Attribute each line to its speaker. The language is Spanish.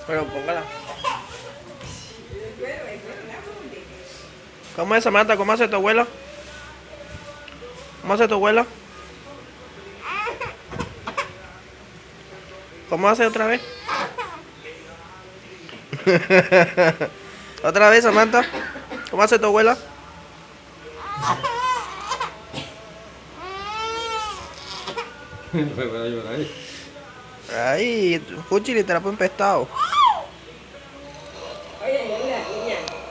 Speaker 1: Pero póngala. ¿Cómo es, Samantha? ¿Cómo hace tu abuela? ¿Cómo hace tu abuela? ¿Cómo hace otra vez? ¿Otra vez, Samantha? ¿Cómo hace tu abuela?
Speaker 2: Fue para llorar.
Speaker 1: Ay, Fuchi, te la fue empestado.